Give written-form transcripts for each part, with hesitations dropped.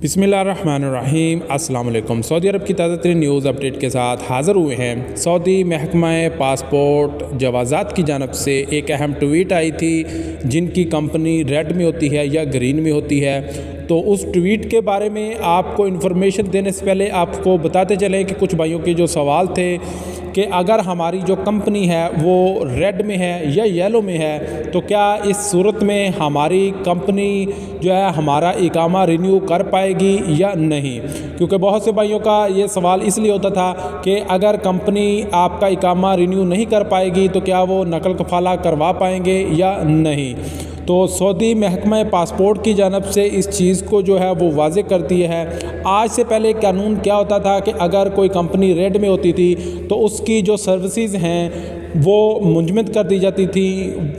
बिस्मिल्लाहिर्रहमानिर्रहीम। अस्सलाम वालेकुम। सऊदी अरब की ताज़ा तरीन न्यूज़ अपडेट के साथ हाज़िर हुए हैं। सऊदी महकमा पासपोर्ट जवाज़ात की जानब से एक अहम ट्वीट आई थी, जिनकी कंपनी रेड में होती है या ग्रीन में होती है। तो उस ट्वीट के बारे में आपको इन्फॉर्मेशन देने से पहले आपको बताते चलें कि कुछ भाइयों के जो सवाल थे कि अगर हमारी जो कंपनी है वो रेड में है या येलो में है, तो क्या इस सूरत में हमारी कंपनी जो है हमारा इकामा रिन्यू कर पाएगी या नहीं। क्योंकि बहुत से भाइयों का ये सवाल इसलिए होता था कि अगर कंपनी आपका इकामा रिन्यू नहीं कर पाएगी तो क्या वो नकल कफाला करवा पाएंगे या नहीं। तो सऊदी महकमा पासपोर्ट की जानब से इस चीज़ को जो है वो वाज़ेह करती है। आज से पहले कानून क्या होता था कि अगर कोई कंपनी रेड में होती थी तो उसकी जो सर्विसेज हैं वो मुंजमद कर दी जाती थी।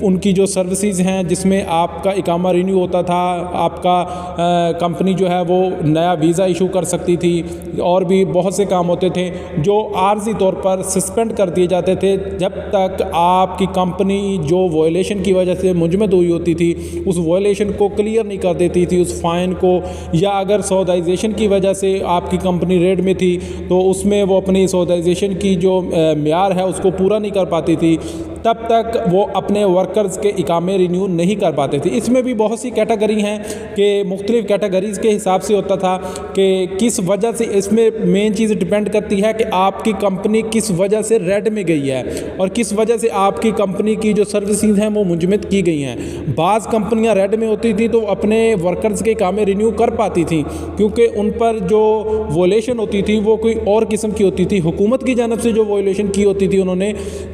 उनकी जो सर्विसेज हैं जिसमें आपका इकामा रिन्यू होता था, आपका कंपनी जो है वो नया वीज़ा इशू कर सकती थी, और भी बहुत से काम होते थे जो आर्जी तौर पर सस्पेंड कर दिए जाते थे जब तक आपकी कंपनी जो वॉयलेशन की वजह से मुंजमद हुई होती थी उस वॉयलेशन को क्लियर नहीं कर देती थी, उस फ़ाइन को, या अगर सौदाइजेशन की वजह से आपकी कंपनी रेड में थी तो उसमें वो अपनी सौदाइजेशन की जो म्यार है उसको पूरा नहीं कर पाती थी, तब तक वो अपने वर्कर्स के इकामे रिन्यू नहीं कर पाते थे। इसमें भी बहुत सी कैटेगरी हैं कि मुख्तलिफ़ कैटेगरीज़ के हिसाब से होता था कि किस वजह से, इसमें मेन चीज़ डिपेंड करती है कि आपकी कंपनी किस वजह से रेड में गई है और किस वजह से आपकी कंपनी की जो सर्विसेज हैं वो मुंजमद की गई हैं। बाज़ कंपनियां रेड में होती थी तो अपने वर्कर्स के इकामे रिन्यू कर पाती थी क्योंकि उन पर जो वोलेशन होती थी वो कोई और किस्म की होती थी, हुकूमत की जानब से जो वोलेशन की होती थी उन्होंने,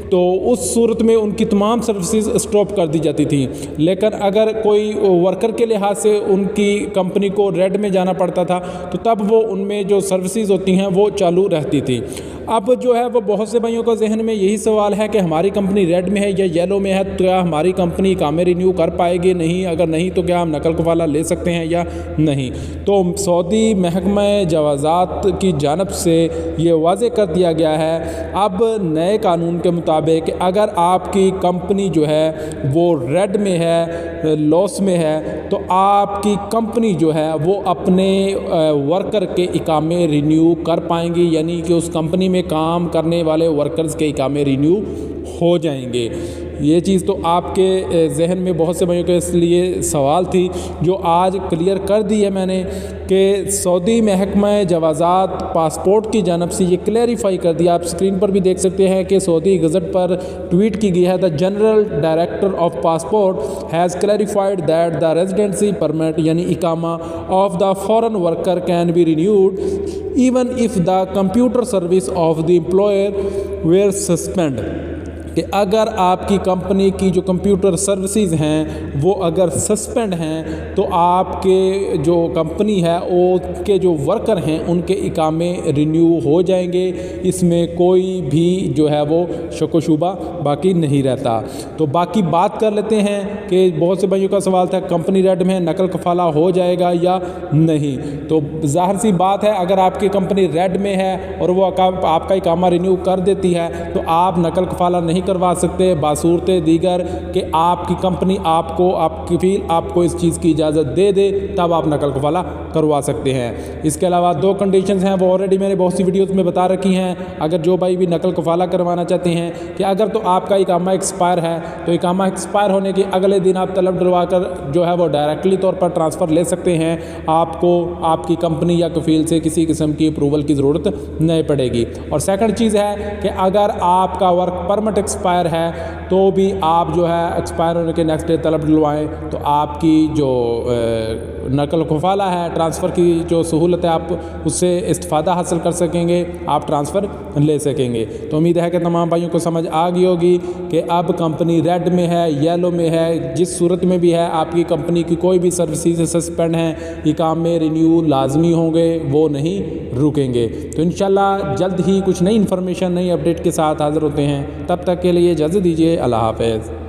तो उस सूरत में उनकी तमाम सर्विसेज स्टॉप कर दी जाती थी। लेकिन अगर कोई वर्कर के लिहाज से उनकी कंपनी को रेड में जाना पड़ता था तो तब वो उनमें जो सर्विसेज होती हैं वो चालू रहती थी। अब जो है वो बहुत से भाइयों का जहन में यही सवाल है कि हमारी कंपनी रेड में है या येलो में है, तो क्या हमारी कंपनी इकामे रिन्यू कर पाएगी नहीं, अगर नहीं तो क्या हम नकल कफाला ले सकते हैं या नहीं। तो सऊदी महकमा जवाज़ात की जानब से ये वाज़ेह कर दिया गया है अब नए कानून के मुताबिक अगर आपकी कंपनी जो है वो रेड में है, लॉस में है, तो आपकी कंपनी जो है वो अपने वर्कर के इकामे रिन्यू कर पाएंगी, यानी कि उस कंपनी में काम करने वाले वर्कर्स के इकामे रिन्यू हो जाएंगे। ये चीज़ तो आपके जहन में बहुत से भाइयों के इसलिए सवाल थी जो आज क्लियर कर दी है मैंने कि सऊदी महकमा जवाज़ात पासपोर्ट की जानब से ये क्लैरिफाई कर दिया। आप स्क्रीन पर भी देख सकते हैं कि सऊदी गज़ट पर ट्वीट की गई है, the general director of passport has clarified that the residency permit यानी इकामा of the foreign worker can be renewed even if the computer service of the employer were suspended। कि अगर आपकी company की जो कंप्यूटर सर्विसेज हैं वो अगर सस्पेंड हैं तो आपके जो कंपनी है वो के जो वर्कर हैं उनके इकामे रिन्यू हो जाएंगे। इसमें कोई भी जो है वो शक शुबा बाकी नहीं रहता। तो बाकी बात कर लेते हैं कि बहुत से भाइयों का सवाल था कंपनी रेड में नकल कफाला हो जाएगा या नहीं। तो ज़ाहिर सी बात है अगर आपकी कंपनी रेड में है और वो आपका इकामा रिन्यू कर देती है तो आप नकल कफाला नहीं करवा सकते बासूरत दीगर कि आपकी कंपनी आपको आपकी फील आपको इस चीज़ की इजाज़त दे दे, तब आप नकल कफाला करवा सकते हैं। इसके अलावा दो कंडीशंस हैं वो ऑलरेडी मैंने बहुत सी वीडियोस में बता रखी हैं। अगर जो भाई भी नकल कफाला करवाना चाहते हैं कि अगर तो आपका इकामा एक्सपायर है तो इकामा एक्सपायर होने के अगले दिन आप तलब डलवा कर जो है वो डायरेक्टली तौर पर ट्रांसफ़र ले सकते हैं। आपको आपकी कंपनी या कफील से किसी किस्म की अप्रूवल की ज़रूरत नहीं पड़ेगी। और सेकंड चीज़ है कि अगर आपका वर्क परमिट एक्सपायर है तो भी आप जो है एक्सपायर होने के नेक्स्ट डे तलब डलवाएँ तो आपकी जो नकल कफाला है ट्रांसफ़र की जो सहूलत है आप उससे इस्तिफ़ादा हासिल कर सकेंगे, आप ट्रांसफ़र ले सकेंगे। तो उम्मीद है कि तमाम भाइयों को समझ आ गई होगी कि अब कंपनी रेड में है, येलो में है, जिस सूरत में भी है आपकी कंपनी की कोई भी सर्विसेज सस्पेंड हैं, इकामे रिन्यू लाजमी होंगे, वो नहीं रुकेंगे। तो इंशाल्लाह जल्द ही कुछ नई इन्फॉर्मेशन नई अपडेट के साथ हाज़िर होते हैं। तब तक के लिए इजाज़त दीजिए। अल्लाह हाफ़िज़।